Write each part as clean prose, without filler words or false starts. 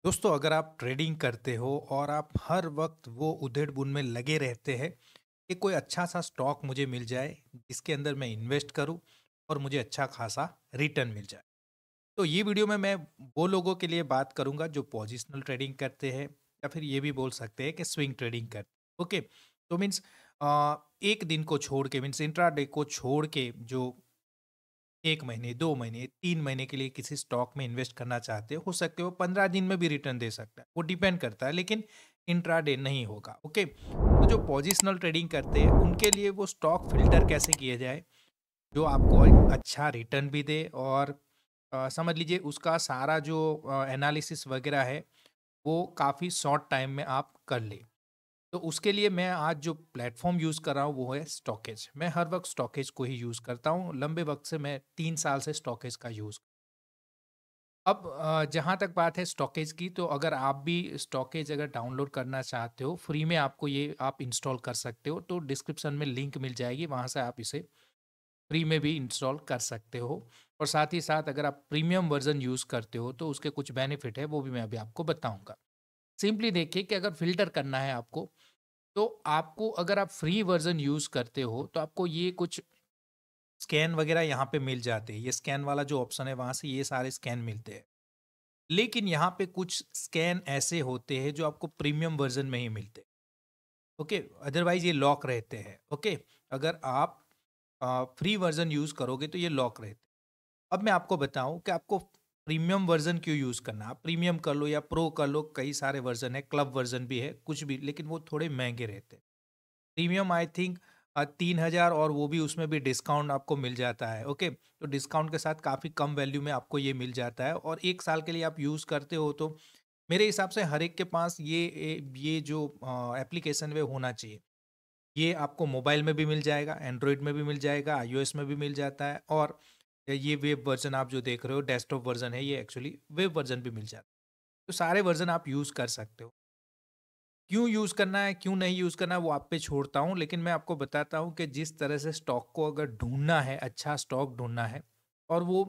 दोस्तों, अगर आप ट्रेडिंग करते हो और आप हर वक्त वो उधेड़-बुन में लगे रहते हैं कि कोई अच्छा सा स्टॉक मुझे मिल जाए जिसके अंदर मैं इन्वेस्ट करूं और मुझे अच्छा खासा रिटर्न मिल जाए। तो ये वीडियो में मैं वो लोगों के लिए बात करूंगा जो पोजिशनल ट्रेडिंग करते हैं या फिर ये भी बोल सकते हैं कि स्विंग ट्रेडिंग करते हैं। ओके, तो मीन्स एक दिन को छोड़ के, मीन्स इंट्राडे को छोड़ के, जो 1 महीने, 2 महीने, 3 महीने के लिए किसी स्टॉक में इन्वेस्ट करना चाहते हो सकते हो 15 दिन में भी रिटर्न दे सकता है। वो डिपेंड करता है, लेकिन इंट्राडे नहीं होगा। ओके? तो जो पोजिशनल ट्रेडिंग करते हैं, उनके लिए वो स्टॉक फ़िल्टर कैसे किया जाए, जो आपको एक अच्छा रिटर्न भी दे और समझ लीजिए उसका सारा जो एनालिसिस वगैरह है, वो काफ़ी शॉर्ट टाइम में आप कर लें। तो उसके लिए मैं आज जो प्लेटफ़ॉर्म यूज़ कर रहा हूँ वो है स्टॉकेज। मैं हर वक़्त स्टॉकेज को ही यूज़ करता हूँ। लंबे वक़्त से मैं 3 साल से स्टॉकेज का यूज़। अब जहाँ तक बात है स्टॉकेज की, तो अगर आप भी स्टॉकेज अगर डाउनलोड करना चाहते हो, फ्री में आपको ये आप इंस्टॉल कर सकते हो। तो डिस्क्रिप्शन में लिंक मिल जाएगी, वहाँ से आप इसे फ्री में भी इंस्टॉल कर सकते हो। और साथ ही साथ अगर आप प्रीमियम वर्ज़न यूज़ करते हो तो उसके कुछ बेनिफिट है, वो भी मैं अभी आपको बताऊँगा। सिंपली देखिए कि अगर फ़िल्टर करना है आपको, तो आपको अगर आप फ्री वर्ज़न यूज़ करते हो तो आपको ये कुछ स्कैन वगैरह यहाँ पे मिल जाते हैं। ये स्कैन वाला जो ऑप्शन है, वहाँ से ये सारे स्कैन मिलते हैं। लेकिन यहाँ पे कुछ स्कैन ऐसे होते हैं जो आपको प्रीमियम वर्ज़न में ही मिलते हैं। ओके? अदरवाइज़ ये लॉक रहते हैं। ओके? अगर आप फ्री वर्ज़न यूज़ करोगे तो ये लॉक रहते हैं। अब मैं आपको बताऊँ कि आपको प्रीमियम वर्ज़न क्यों यूज़ करना है। आप प्रीमियम कर लो या प्रो कर लो, कई सारे वर्ज़न है, क्लब वर्ज़न भी है, कुछ भी, लेकिन वो थोड़े महँगे रहते हैं। प्रीमियम आई थिंक 3000, और वो भी उसमें भी डिस्काउंट आपको मिल जाता है। ओके, तो डिस्काउंट के साथ काफ़ी कम वैल्यू में आपको ये मिल जाता है और 1 साल के लिए आप यूज़ करते हो। तो मेरे हिसाब से हर एक के पास ये जो एप्लीकेशन वे होना चाहिए। ये आपको मोबाइल में भी मिल जाएगा, एंड्रॉयड में भी मिल जाएगा, आईओएस में भी मिल जाता है, और ये वेब वर्जन आप जो देख रहे हो डेस्कटॉप वर्जन है, ये एक्चुअली वेब वर्जन भी मिल जाता है। तो सारे वर्जन आप यूज़ कर सकते हो। क्यों यूज़ करना है, क्यों नहीं यूज़ करना है, वो आप पे छोड़ता हूँ, लेकिन मैं आपको बताता हूँ कि जिस तरह से स्टॉक को अगर ढूँढना है, अच्छा स्टॉक ढूँढना है, और वो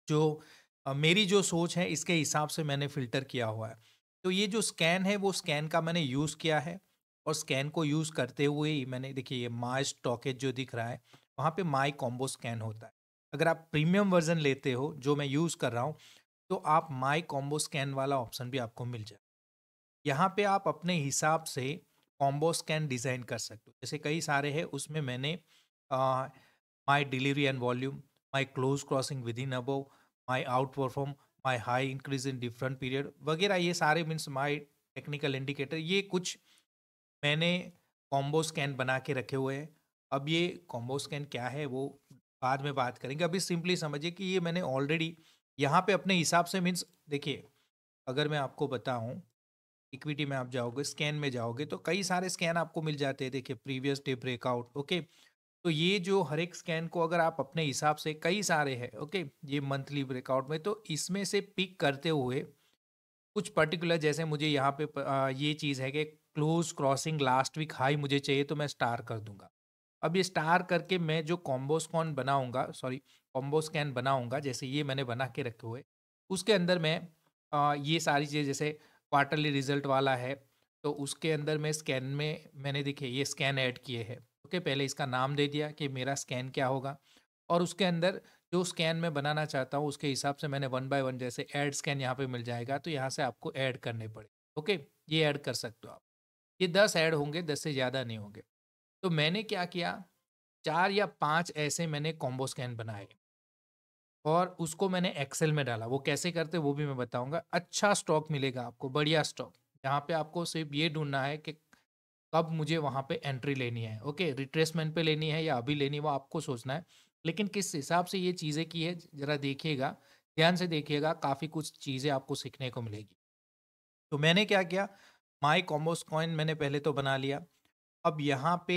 जो मेरी जो सोच है इसके हिसाब से मैंने फ़िल्टर किया हुआ है। तो ये जो स्कैन है, वो स्कैन का मैंने यूज़ किया है, और स्कैन को यूज़ करते हुए ही मैंने, देखिए ये माय स्टॉकेज जो दिख रहा है, वहाँ पे माय कॉम्बो स्कैन होता है। अगर आप प्रीमियम वर्ज़न लेते हो, जो मैं यूज़ कर रहा हूँ, तो आप माय कॉम्बो स्कैन वाला ऑप्शन भी आपको मिल जाए। यहाँ पे आप अपने हिसाब से कॉम्बो स्कैन डिज़ाइन कर सकते हो। जैसे कई सारे हैं, उसमें मैंने my delivery and volume, my close crossing within above, my out perform, my high increase in different period वगैरह, ये सारे मीन्स माय टेक्निकल इंडिकेटर, ये कुछ मैंने कॉम्बो स्कैन बना के रखे हुए हैं। अब ये कॉम्बो स्कैन क्या है वो बाद में बात करेंगे। अभी सिंपली समझिए कि ये मैंने ऑलरेडी यहाँ पे अपने हिसाब से, मीन्स देखिए, अगर मैं आपको बताऊँ, इक्विटी में आप जाओगे, स्कैन में जाओगे, तो कई सारे स्कैन आपको मिल जाते हैं। देखिए, प्रीवियस डे ब्रेकआउट, ओके? तो ये जो हर एक स्कैन को अगर आप अपने हिसाब से, कई सारे हैं, ओके? ये मंथली ब्रेकआउट में, तो इसमें से पिक करते हुए कुछ पर्टिकुलर, जैसे मुझे यहाँ पे ये चीज़ है कि close crossing last week high मुझे चाहिए, तो मैं स्टार कर दूँगा। अब ये स्टार करके मैं जो कॉम्बो स्कैन बनाऊँगा, जैसे ये मैंने बना के रखे हुए, उसके अंदर मैं ये सारी चीज़ें, जैसे क्वार्टरली रिज़ल्ट वाला है, तो उसके अंदर मैं स्कैन में मैंने, देखिए ये स्कैन ऐड किए हैं। ओके, पहले इसका नाम दे दिया कि मेरा स्कैन क्या होगा, और उसके अंदर जो स्कैन मैं बनाना चाहता हूँ उसके हिसाब से मैंने वन बाय वन, जैसे ऐड स्कैन यहाँ पे मिल जाएगा, तो यहाँ से आपको ऐड करने पड़े। ओके, ये ऐड कर सकते हो आप। ये 10 ऐड होंगे, 10 से ज़्यादा नहीं होंगे। तो मैंने क्या किया, 4 या 5 ऐसे मैंने कॉम्बो स्कैन बनाए, और उसको मैंने एक्सेल में डाला। वो कैसे करते हैं वो भी मैं बताऊँगा। अच्छा स्टॉक मिलेगा आपको, बढ़िया स्टॉक। यहाँ पे आपको सिर्फ़ ये ढूँढना है कि कब मुझे वहाँ पे एंट्री लेनी है। ओके, रिट्रेसमेंट पे लेनी है या अभी लेनी है, वो आपको सोचना है। लेकिन किस हिसाब से ये चीज़ें की है, ज़रा देखिएगा, ध्यान से देखिएगा, काफ़ी कुछ चीज़ें आपको सीखने को मिलेगी। तो मैंने क्या किया, माय कॉम्बोस कॉइन मैंने पहले तो बना लिया। अब यहाँ पे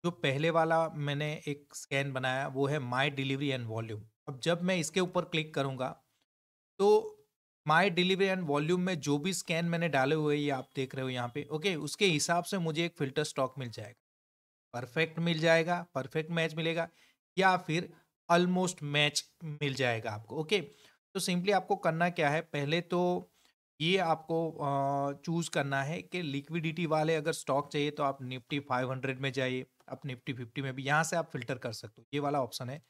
जो पहले वाला मैंने एक स्कैन बनाया, वो है माय डिलीवरी एंड वॉल्यूम। अब जब मैं इसके ऊपर क्लिक करूँगा, तो माय डिलीवरी एंड वॉल्यूम में जो भी स्कैन मैंने डाले हुए हैं, ये आप देख रहे हो यहाँ पे, ओके, उसके हिसाब से मुझे एक फ़िल्टर स्टॉक मिल जाएगा। परफेक्ट मिल जाएगा, परफेक्ट मैच मिलेगा, या फिर ऑलमोस्ट मैच मिल जाएगा आपको। ओके, तो सिंपली आपको करना क्या है, पहले तो ये आपको चूज़ करना है कि लिक्विडिटी वाले अगर स्टॉक चाहिए तो आप निफ्टी 500 में जाइए, आप निफ्टी 50 में भी यहाँ से आप फ़िल्टर कर सकते हो, ये वाला ऑप्शन है।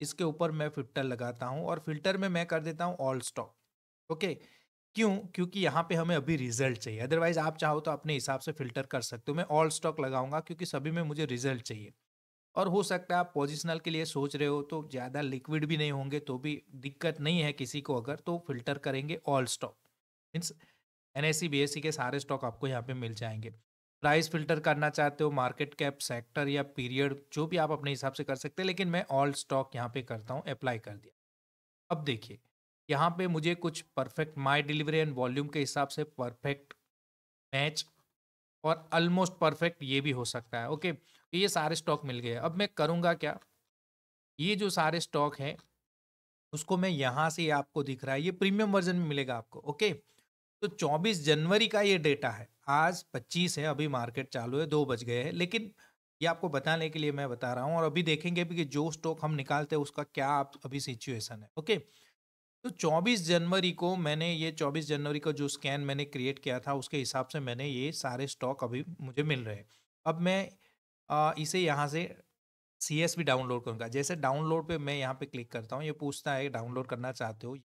इसके ऊपर मैं फ़िल्टर लगाता हूँ और फ़िल्टर में मैं कर देता हूँ ऑल स्टॉक, ओके। क्यों? क्योंकि यहाँ पे हमें अभी रिज़ल्ट चाहिए, अदरवाइज़ आप चाहो तो अपने हिसाब से फ़िल्टर कर सकते हो। मैं ऑल स्टॉक लगाऊँगा क्योंकि सभी में मुझे रिज़ल्ट चाहिए। और हो सकता है आप पोजिशनल के लिए सोच रहे हो तो ज़्यादा लिक्विड भी नहीं होंगे तो भी दिक्कत नहीं है किसी को, अगर तो फ़िल्टर करेंगे all stock, means NSC BSc के सारे स्टॉक आपको यहाँ पे मिल जाएंगे। प्राइस फिल्टर करना चाहते हो, मार्केट कैप, सेक्टर या पीरियड, जो भी आप अपने हिसाब से कर सकते हैं, लेकिन मैं ऑल स्टॉक यहाँ पे करता हूँ, अप्लाई कर दिया। अब देखिए यहाँ पे मुझे कुछ perfect my delivery and volume के हिसाब से परफेक्ट मैच और ऑलमोस्ट परफेक्ट ये भी हो सकता है, ओके। तो ये सारे स्टॉक मिल गए। अब मैं करूँगा क्या, ये जो सारे स्टॉक हैं उसको मैं यहाँ से, आपको दिख रहा है ये प्रीमियम वर्जन में मिलेगा आपको, ओके। तो 24 जनवरी का ये डेटा है, आज 25 है, अभी मार्केट चालू है, 2 बज गए हैं, लेकिन ये आपको बताने के लिए मैं बता रहा हूँ। और अभी देखेंगे भी कि जो स्टॉक हम निकालते हैं उसका क्या अभी सिचुएशन है, ओके। तो 24 जनवरी को मैंने ये 24 जनवरी का जो स्कैन मैंने क्रिएट किया था उसके हिसाब से मैंने ये सारे स्टॉक अभी मुझे मिल रहे हैं। अब मैं इसे यहाँ से सीएसवी डाउनलोड करूँगा। जैसे डाउनलोड पे मैं यहाँ पे क्लिक करता हूँ, ये पूछता है डाउनलोड करना चाहते हो,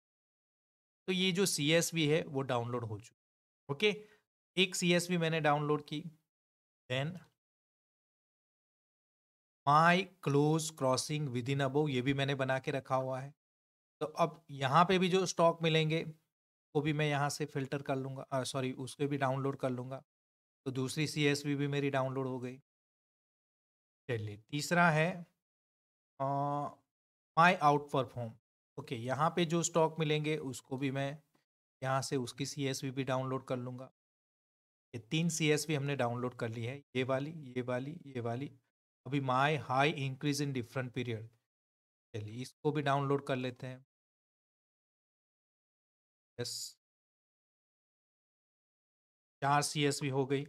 तो ये जो सीएसवी है वो डाउनलोड हो चुकी, ओके। एक सीएसवी मैंने डाउनलोड की, then my close crossing within above ये भी मैंने बना के रखा हुआ है। तो अब यहाँ पे भी जो स्टॉक मिलेंगे वो भी मैं यहाँ से फिल्टर कर लूँगा, सॉरी उसको भी डाउनलोड कर लूँगा। तो दूसरी सीएसवी भी मेरी डाउनलोड हो गई। चलिए तीसरा है माय आउट परफॉर्म, ओके। यहाँ पे जो स्टॉक मिलेंगे उसको भी मैं यहाँ से उसकी सीएसवी भी डाउनलोड कर लूँगा। ये 3 सीएसवी हमने डाउनलोड कर ली है, ये वाली, ये वाली, ये वाली। अभी my high increase in different period, चलिए इसको भी डाउनलोड कर लेते हैं। यस, 4 सीएसवी हो गई,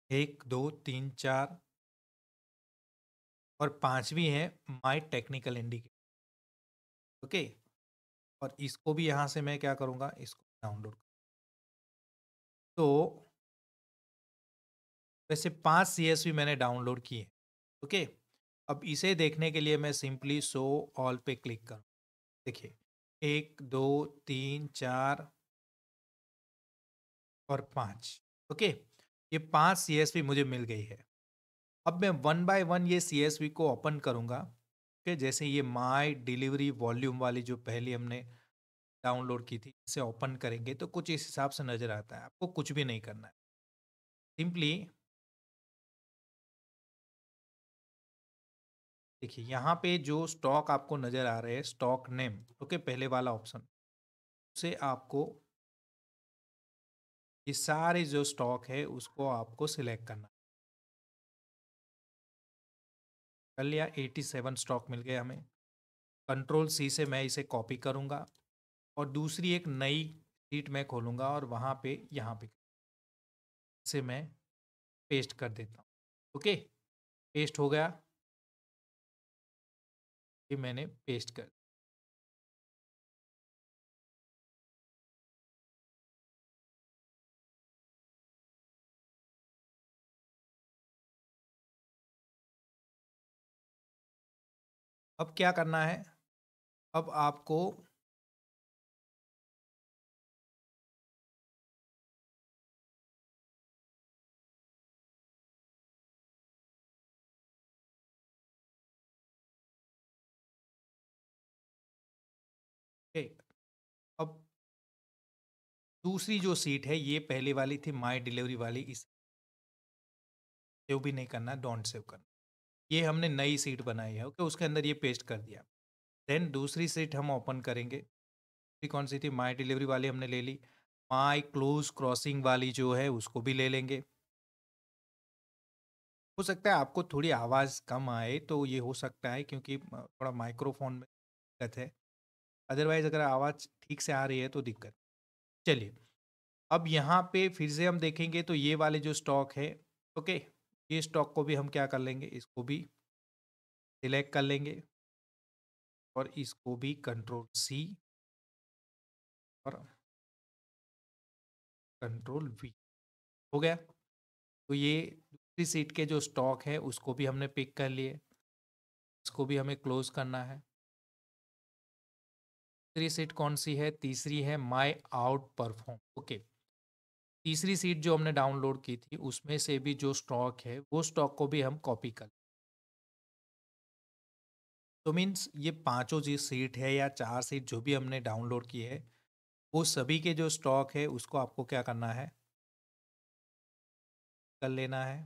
1 2 3 4 और पांचवी है माय टेक्निकल इंडिकेटर, ओके। और इसको भी यहाँ से मैं क्या करूँगा, इसको डाउनलोड। तो वैसे 5 सीएसवी मैंने डाउनलोड किए, ओके। अब इसे देखने के लिए मैं सिंपली शो ऑल पे क्लिक करूँ। देखिए 1 2 3 4 और 5, ओके। ये 5 सीएसवी मुझे मिल गई है। अब मैं वन बाय वन ये सीएसवी को ओपन करूँगा, ओके। जैसे ये माय डिलीवरी वॉल्यूम वाली जो पहले हमने डाउनलोड की थी, इसे ओपन करेंगे तो कुछ इस हिसाब से नज़र आता है। आपको कुछ भी नहीं करना है, सिंपली देखिए यहाँ पे जो स्टॉक आपको नज़र आ रहे हैं, स्टॉक नेम, ओके, पहले वाला ऑप्शन, उसे आपको, ये सारे जो स्टॉक है उसको आपको सिलेक्ट करना। कर लिया, 87 स्टॉक मिल गए हमें। कंट्रोल सी से मैं इसे कॉपी करूँगा और दूसरी एक नई शीट मैं खोलूँगा और वहाँ पे यहाँ पे इसे मैं पेस्ट कर देता हूँ, ओके। पेस्ट हो गया, ये मैंने पेस्ट कर। अब क्या करना है, अब आपको ओके, अब दूसरी जो सीट है ये पहले वाली थी माय डिलीवरी वाली, इस सेव भी नहीं करना, डोंट सेव करना। ये हमने नई सीट बनाई है, ओके, उसके अंदर ये पेस्ट कर दिया। देन दूसरी सीट हम ओपन करेंगे, दूसरी कौन सी थी, माय डिलीवरी वाली हमने ले ली। माय क्लोज क्रॉसिंग वाली जो है उसको भी ले लेंगे। हो सकता है आपको थोड़ी आवाज़ कम आए, तो ये हो सकता है क्योंकि थोड़ा माइक्रोफोन में दिक्कत है। अदरवाइज़ अगर आवाज़ ठीक से आ रही है तो दिक्कत। चलिए, अब यहाँ पे फिर से हम देखेंगे तो ये वाले जो स्टॉक है, ओके, ये स्टॉक को भी हम क्या कर लेंगे, इसको भी सिलेक्ट कर लेंगे और इसको भी कंट्रोल सी, और कंट्रोल वी हो गया। तो ये दूसरी सीट के जो स्टॉक है उसको भी हमने पिक कर लिए, इसको भी हमें क्लोज करना है। तीसरी सीट कौन सी है? तीसरी है माई आउट परफॉर्म। ओके, तीसरी सीट जो हमने डाउनलोड की थी उसमें से भी जो स्टॉक है वो स्टॉक को भी हम कॉपी कर, तो मीन्स ये पांचों जी सीट है या चार सीट जो भी हमने डाउनलोड की है वो सभी के जो स्टॉक है उसको आपको क्या करना है, कर लेना है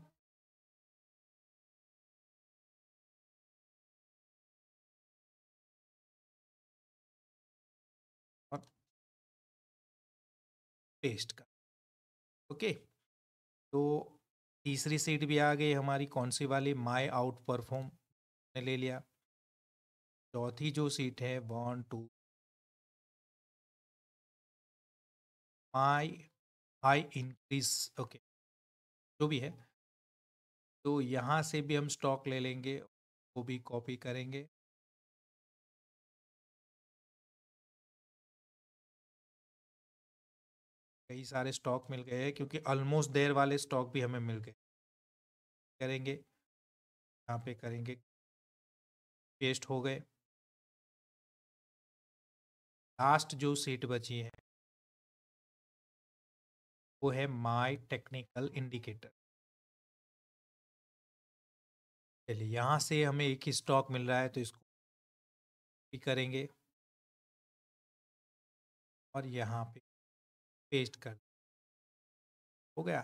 और पेस्ट कर। ओके, तो तीसरी सीट भी आ गई हमारी, कौन सी वाली? माई आउट परफॉर्म ने ले लिया। चौथी जो सीट है 1 2 माई हाई इंक्रीज। ओके, जो भी है, तो यहाँ से भी हम स्टॉक ले लेंगे, वो भी कॉपी करेंगे। कई सारे स्टॉक मिल गए हैं क्योंकि ऑलमोस्ट देर वाले स्टॉक भी हमें मिल गए। करेंगे, यहाँ पे करेंगे, पेस्ट हो गए। लास्ट जो सीट बची है वो है माई टेक्निकल इंडिकेटर। चलिए, यहाँ से हमें एक ही स्टॉक मिल रहा है तो इसको भी करेंगे और यहाँ पे पेस्ट कर, हो गया।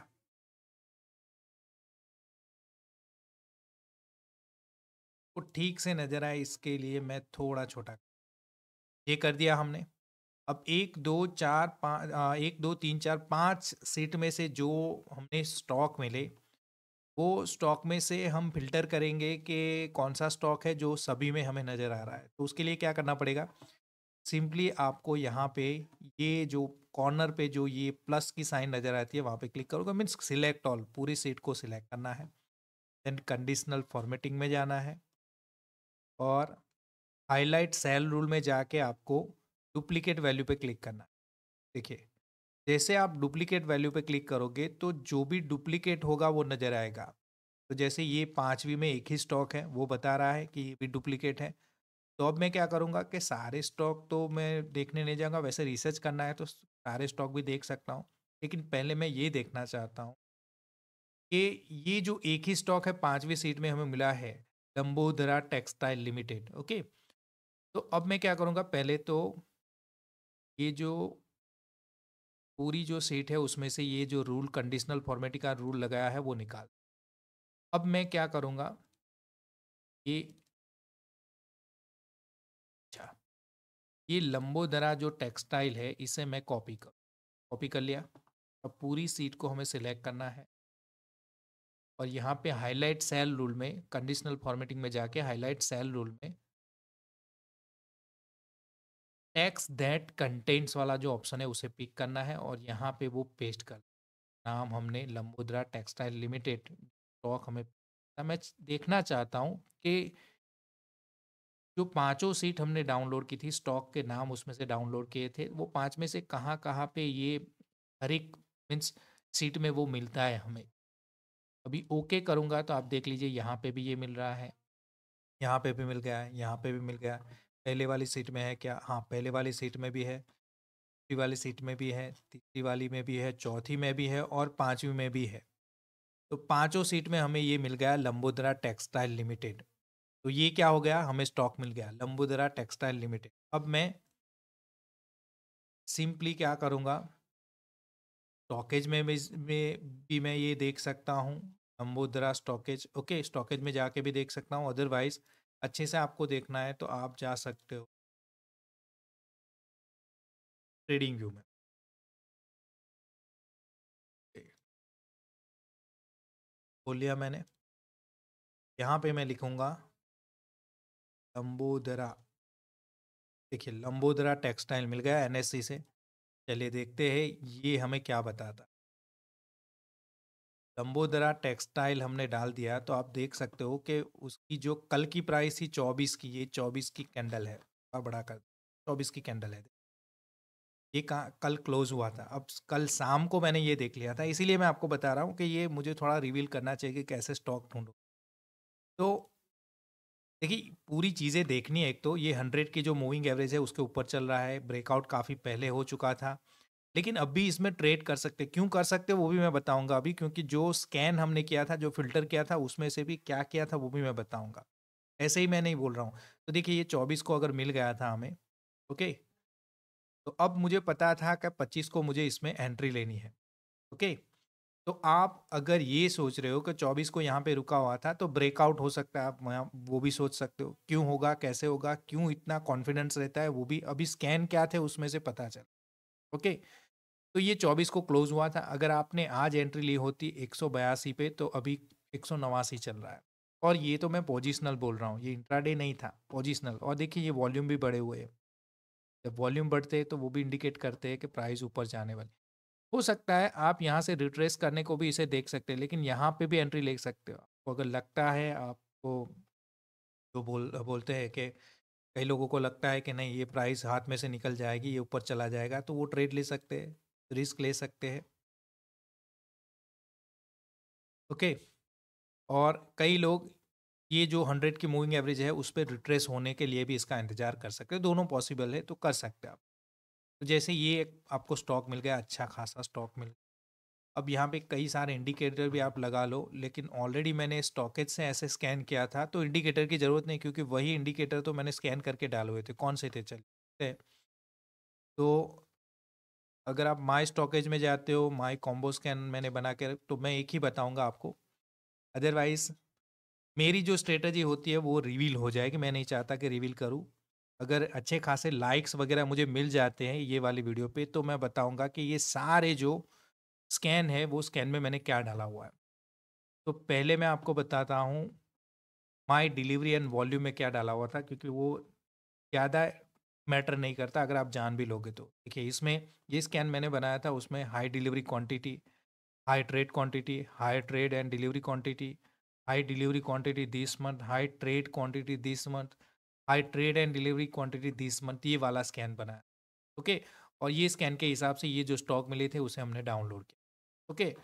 वो ठीक से नजर आए इसके लिए मैं थोड़ा छोटा, ये कर दिया हमने। अब 1 2 4 5 सीट में से जो हमने स्टॉक मिले वो स्टॉक में से हम फिल्टर करेंगे कि कौन सा स्टॉक है जो सभी में हमें नज़र आ रहा है। तो उसके लिए क्या करना पड़ेगा, सिंपली आपको यहाँ पे ये जो कॉर्नर पे जो ये प्लस की साइन नज़र आती है वहाँ पे क्लिक करोगे, मीन्स सिलेक्ट ऑल, पूरी सीट को सिलेक्ट करना है। देन कंडीशनल फॉर्मेटिंग में जाना है और हाईलाइट सेल रूल में जाके आपको डुप्लीकेट वैल्यू पे क्लिक करना है। देखिए, जैसे आप डुप्लीकेट वैल्यू पे क्लिक करोगे तो जो भी डुप्लीकेट होगा वो नज़र आएगा। तो जैसे ये पांचवी में एक ही स्टॉक है वो बता रहा है कि ये भी डुप्लीकेट है। तो अब मैं क्या करूँगा कि सारे स्टॉक तो मैं देखने नहीं जाऊँगा, वैसे रिसर्च करना है तो सारे स्टॉक भी देख सकता हूँ, लेकिन पहले मैं ये देखना चाहता हूँ कि ये जो एक ही स्टॉक है पांचवी सीट में हमें मिला है, लंबोदरा टेक्सटाइल लिमिटेड। ओके, तो अब मैं क्या करूँगा, पहले तो ये जो पूरी जो सीट है उसमें से ये जो रूल कंडीशनल फॉर्मेटिंग का रूल लगाया है वो निकाल। अब मैं क्या करूँगा, ये, अच्छा, ये लंबोदरा जो टेक्सटाइल है इसे मैं कॉपी कर लिया। अब पूरी सीट को हमें सिलेक्ट करना है और यहाँ पे हाईलाइट सेल रूल में कंडीशनल फॉर्मेटिंग में जाके हाईलाइट सेल रूल में टेक्स्ट दैट कंटेंट्स वाला जो ऑप्शन है उसे पिक करना है और यहाँ पे वो पेस्ट कर, नाम हमने लंबोदरा टेक्सटाइल लिमिटेड स्टॉक हमें, मैं देखना चाहता हूँ कि जो पांचों सीट हमने डाउनलोड की थी, स्टॉक के नाम उसमें से डाउनलोड किए थे, वो पांच में से कहाँ कहाँ पे ये हर एक मीन्स सीट में वो मिलता है हमें। अभी ओके करूँगा तो आप देख लीजिए यहाँ पे भी ये मिल रहा है, यहाँ पे भी मिल गया है, यहाँ पे भी मिल गया है। पहले वाली सीट में है क्या? हाँ, पहले वाली सीट में भी है, दूसरी वाली सीट में भी है, तीसरी वाली में भी है, चौथी में भी है और पांचवी में भी है। तो पांचों सीट में हमें ये मिल गया लंबोदरा टेक्सटाइल लिमिटेड। तो ये क्या हो गया, हमें स्टॉक मिल गया लंबोदरा टेक्सटाइल लिमिटेड। अब मैं सिंपली क्या करूँगा, स्टॉकेज में भी मैं ये देख सकता हूँ, लंबोदरा स्टॉकेज। ओके, स्टॉकेज में जाके भी देख सकता हूँ, अदरवाइज अच्छे से आपको देखना है तो आप जा सकते हो ट्रेडिंग व्यू में। बोल लिया मैंने, यहाँ पे मैं लिखूँगा लंबोदरा। देखिए, लंबोदरा टेक्सटाइल मिल गया एनएससी से। चलिए देखते हैं ये हमें क्या बताता। लंबोदरा टेक्सटाइल हमने डाल दिया तो आप देख सकते हो कि उसकी जो कल की प्राइस थी 24 की, ये 24 की कैंडल है, बड़ा कर 24 की कैंडल है। ये कल क्लोज हुआ था। अब कल शाम को मैंने ये देख लिया था, इसीलिए मैं आपको बता रहा हूँ कि ये मुझे थोड़ा रिवील करना चाहिए कि कैसे स्टॉक ढूंढो। तो देखिए, पूरी चीज़ें देखनी है। एक तो ये 100 की जो मूविंग एवरेज है उसके ऊपर चल रहा है, ब्रेकआउट काफ़ी पहले हो चुका था, लेकिन अब भी इसमें ट्रेड कर सकते हैं। क्यों कर सकते हैं वो भी मैं बताऊंगा अभी, क्योंकि जो स्कैन हमने किया था, जो फिल्टर किया था, उसमें से भी क्या किया था वो भी मैं बताऊंगा। ऐसे ही मैं नहीं बोल रहा हूँ। तो देखिए, ये 24 को अगर मिल गया था हमें, ओके, तो अब मुझे पता था कि 25 को मुझे इसमें एंट्री लेनी है, ओके। तो आप अगर ये सोच रहे हो कि 24 को यहाँ पे रुका हुआ था तो ब्रेकआउट हो सकता है, आप वो भी सोच सकते हो। क्यों होगा, कैसे होगा, क्यों इतना कॉन्फिडेंस रहता है, वो भी अभी स्कैन क्या थे उसमें से पता चला, ओके। तो ये 24 को क्लोज हुआ था। अगर आपने आज एंट्री ली होती 182 पे, तो अभी 189 चल रहा है। और ये तो मैं पोजिशनल बोल रहा हूँ, ये इंट्राडे नहीं था, पोजिशनल। और देखिए, ये वॉल्यूम भी बढ़े हुए हैं। जब वॉल्यूम बढ़ते हैं तो वो भी इंडिकेट करते हैं कि प्राइस ऊपर जाने वाली। हो सकता है आप यहाँ से रिट्रेस करने को भी इसे देख सकते हैं, लेकिन यहाँ पे भी एंट्री ले सकते हो। आपको अगर लगता है, आपको जो बोलते हैं कि कई लोगों को लगता है कि नहीं, ये प्राइस हाथ में से निकल जाएगी, ये ऊपर चला जाएगा, तो वो ट्रेड ले सकते हैं, रिस्क ले सकते हैं, ओके। और कई लोग ये जो 100 की मूविंग एवरेज है उस पर रिट्रेस होने के लिए भी इसका इंतजार कर सकते हैं। दोनों पॉसिबल है, तो कर सकते हैं आप। तो जैसे ये आपको स्टॉक मिल गया, अच्छा खासा स्टॉक मिल, अब यहाँ पे कई सारे इंडिकेटर भी आप लगा लो, लेकिन ऑलरेडी मैंने स्टॉकेज से ऐसे स्कैन किया था तो इंडिकेटर की ज़रूरत नहीं, क्योंकि वही इंडिकेटर तो मैंने स्कैन करके डाले हुए थे। कौन से थे, चलिए। तो अगर आप माई स्टॉकेज में जाते हो, माई कॉम्बो स्कैन मैंने बना के, तो मैं एक ही बताऊंगा आपको। अदरवाइज मेरी जो स्ट्रेटजी होती है वो रिवील हो जाएगी, मैं नहीं चाहता कि रिवील करूँ। अगर अच्छे खासे लाइक्स वगैरह मुझे मिल जाते हैं ये वाली वीडियो पे, तो मैं बताऊंगा कि ये सारे जो स्कैन है वो स्कैन में मैंने क्या डाला हुआ है। तो पहले मैं आपको बताता हूँ माई डिलीवरी एंड वॉल्यूम में क्या डाला हुआ था, क्योंकि वो ज़्यादा मैटर नहीं करता अगर आप जान भी लोगे तो। देखिए, इसमें ये स्कैन मैंने बनाया था, उसमें high delivery quantity, high trade quantity, high trade and delivery quantity, high delivery quantity this month, high trade quantity this month, high trade and delivery quantity this month, ये वाला स्कैन बनाया, ओके। और ये scan के हिसाब से ये जो स्टॉक मिले थे उसे हमने डाउनलोड किया, ओके।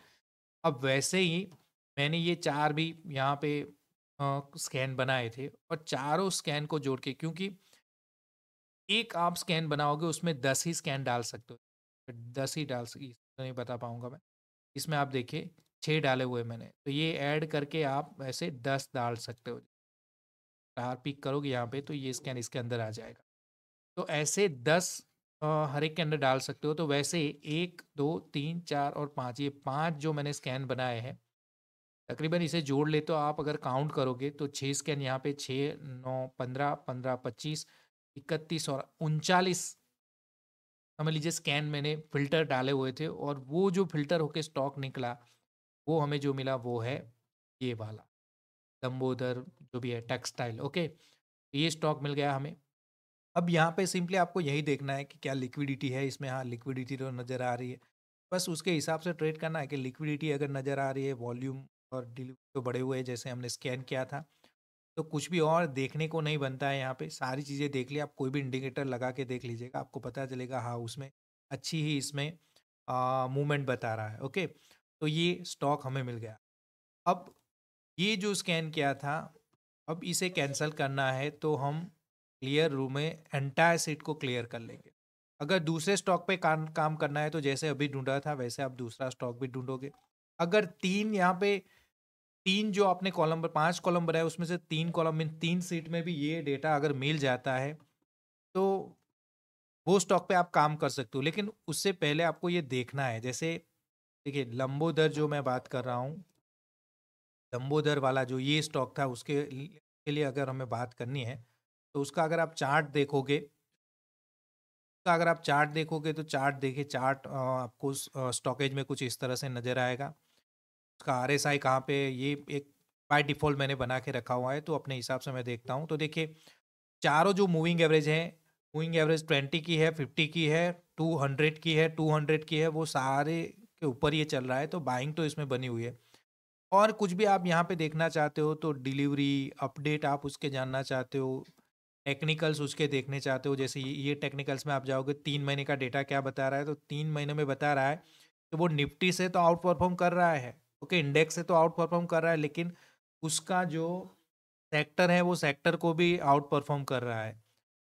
अब वैसे ही मैंने ये 4 भी यहाँ पे स्कैन बनाए थे, और चारों स्कैन को जोड़ के, क्योंकि एक आप स्कैन बनाओगे उसमें 10 ही स्कैन डाल सकते हो, 10 ही डाल सकी नहीं बता पाऊँगा मैं। इसमें आप देखिए 6 डाले हुए मैंने, तो ये ऐड करके आप ऐसे 10 डाल सकते हो। स्टार पिक करोगे यहाँ पे तो ये स्कैन इसके अंदर आ जाएगा। तो ऐसे 10 हर एक के अंदर डाल सकते हो। तो वैसे 1, 2, 3, 4 और 5, ये 5 जो मैंने स्कैन बनाए हैं, तकरीबन इसे जोड़ ले तो आप अगर काउंट करोगे तो 6 स्कैन यहाँ पे, 6, 9, 15, 15, 25, 31 और 39 समझ लीजिए स्कैन मैंने फ़िल्टर डाले हुए थे, और वो जो फ़िल्टर होके स्टॉक निकला, वो हमें जो मिला वो है ये वाला, लंबोदर जो भी है टेक्सटाइल, ओके। ये स्टॉक मिल गया हमें। अब यहाँ पे सिंपली आपको यही देखना है कि क्या लिक्विडिटी है इसमें। हाँ, लिक्विडिटी तो नज़र आ रही है, बस उसके हिसाब से ट्रेड करना है कि लिक्विडिटी अगर नज़र आ रही है, वॉल्यूम और डिलीवरी तो बढ़े हुए हैं जैसे हमने स्कैन किया था, तो कुछ भी और देखने को नहीं बनता है। यहाँ पे सारी चीज़ें देख ली, आप कोई भी इंडिकेटर लगा के देख लीजिएगा, आपको पता चलेगा हाँ उसमें अच्छी ही इसमें मूवमेंट बता रहा है, ओके। तो ये स्टॉक हमें मिल गया। अब ये जो स्कैन किया था, अब इसे कैंसिल करना है तो हम क्लियर रूम में एंटायर सीट को क्लियर कर लेंगे। अगर दूसरे स्टॉक पे काम काम करना है तो जैसे अभी ढूंढा था वैसे आप दूसरा स्टॉक भी ढूंढोगे। अगर 3 यहाँ पे, 3 जो आपने कॉलम पर 5 कॉलम बनाए उसमें से 3 कॉलम में 3 सीट में भी ये डेटा अगर मिल जाता है, तो वो स्टॉक पे आप काम कर सकते हो। लेकिन उससे पहले आपको ये देखना है, जैसे देखिए लंबोदर जो मैं बात कर रहा हूँ, लंबोदर वाला जो ये स्टॉक था के लिए अगर हमें बात करनी है, तो उसका अगर आप चार्ट देखोगे, तो चार्ट देखिए, चार्ट आपको स्टॉकेज में कुछ इस तरह से नज़र आएगा। उसका आरएसआई कहाँ पे है, ये एक बाय डिफ़ॉल्ट मैंने बना के रखा हुआ है, तो अपने हिसाब से मैं देखता हूँ। तो देखिए, चारों जो मूविंग एवरेज है, मूविंग एवरेज 20 की है, 50 की है, 200 की है, 200 की है, वो सारे के ऊपर ये चल रहा है, तो बाइंग तो इसमें बनी हुई है। और कुछ भी आप यहाँ पे देखना चाहते हो तो डिलीवरी अपडेट आप उसके जानना चाहते हो, टेक्निकल्स उसके देखने चाहते हो, जैसे ये टेक्निकल्स में आप जाओगे, 3 महीने का डेटा क्या बता रहा है, तो 3 महीने में बता रहा है कि वो निफ्टी से तो आउट परफॉर्म कर रहा है, ओके, इंडेक्स से तो आउट परफॉर्म कर रहा है, लेकिन उसका जो सेक्टर है वो सेक्टर को भी आउट परफॉर्म कर रहा है।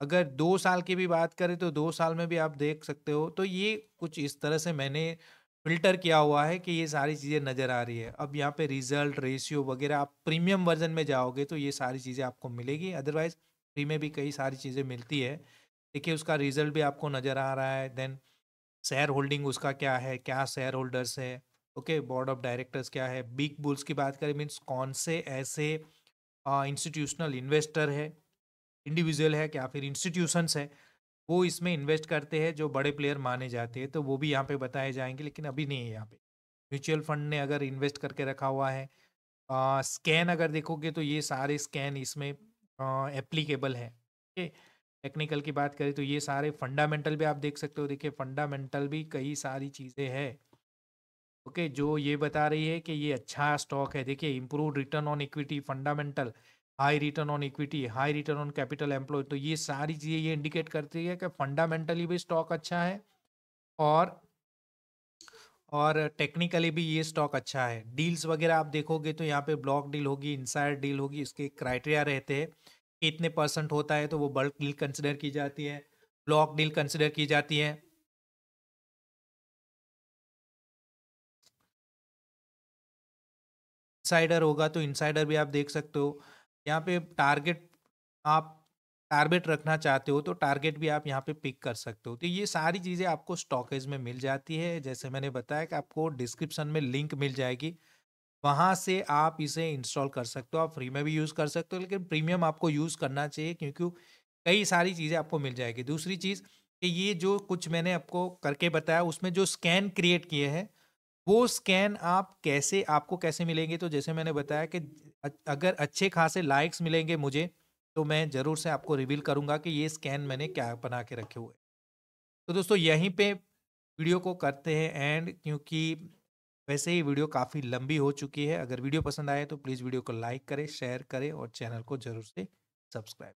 अगर 2 साल की भी बात करें तो 2 साल में भी आप देख सकते हो, तो ये कुछ इस तरह से मैंने फिल्टर किया हुआ है कि ये सारी चीज़ें नज़र आ रही है। अब यहाँ पे रिजल्ट रेशियो वगैरह आप प्रीमियम वर्जन में जाओगे तो ये सारी चीज़ें आपको मिलेगी, अदरवाइज फ्री में भी कई सारी चीज़ें मिलती है। देखिए उसका रिजल्ट भी आपको नज़र आ रहा है, देन शेयर होल्डिंग उसका क्या है, क्या शेयर होल्डर्स है, ओके, बोर्ड ऑफ डायरेक्टर्स क्या है, बिग बुल्स की बात करें मीन्स कौन से ऐसे इंस्टीट्यूशनल इन्वेस्टर है, इंडिविजुअल है क्या फिर इंस्टीट्यूशंस है, वो इसमें इन्वेस्ट करते हैं जो बड़े प्लेयर माने जाते हैं, तो वो भी यहाँ पे बताए जाएंगे, लेकिन अभी नहीं है यहाँ पे। म्यूचुअल फंड ने अगर इन्वेस्ट करके रखा हुआ है, स्कैन अगर देखोगे तो ये सारे स्कैन इसमें एप्लीकेबल है, ओके। टेक्निकल की बात करें तो ये सारे फंडामेंटल भी आप देख सकते हो, देखिए फंडामेंटल भी कई सारी चीज़ें हैं, ओके, जो ये बता रही है कि ये अच्छा स्टॉक है। देखिए improve return on equity, fundamental, high return on equity, high return on capital employ, तो ये सारी चीज़ें ये इंडिकेट करती है कि फंडामेंटली भी स्टॉक अच्छा है, और टेक्निकली भी ये स्टॉक अच्छा है। डील्स वगैरह आप देखोगे तो यहाँ पे ब्लॉक डील होगी, इनसाइड डील होगी, इसके क्राइटेरिया रहते हैं कि इतने परसेंट होता है तो वो बल्क डील कंसिडर की जाती है, ब्लॉक डील कंसिडर की जाती है। इनसाइडर होगा तो इनसाइडर भी आप देख सकते हो। यहाँ पे टारगेट, आप टारगेट रखना चाहते हो तो टारगेट भी आप यहाँ पे पिक कर सकते हो। तो ये सारी चीज़ें आपको स्टॉकेज में मिल जाती है, जैसे मैंने बताया कि आपको डिस्क्रिप्शन में लिंक मिल जाएगी, वहाँ से आप इसे इंस्टॉल कर सकते हो। आप फ्री में भी यूज़ कर सकते हो, लेकिन प्रीमियम आपको यूज़ करना चाहिए, क्योंकि कई सारी चीज़ें आपको मिल जाएगी। दूसरी चीज़ कि ये जो कुछ मैंने आपको करके बताया उसमें जो स्कैन क्रिएट किए हैं, वो स्कैन आप कैसे, आपको कैसे मिलेंगे, तो जैसे मैंने बताया कि अगर अच्छे खासे लाइक्स मिलेंगे मुझे, तो मैं ज़रूर से आपको रिवील करूँगा कि ये स्कैन मैंने क्या बना के रखे हुए हैं। तो दोस्तों यहीं पे वीडियो को करते हैं एंड, क्योंकि वैसे ही वीडियो काफ़ी लंबी हो चुकी है। अगर वीडियो पसंद आए तो प्लीज़ वीडियो को लाइक करें, शेयर करें और चैनल को ज़रूर से सब्सक्राइब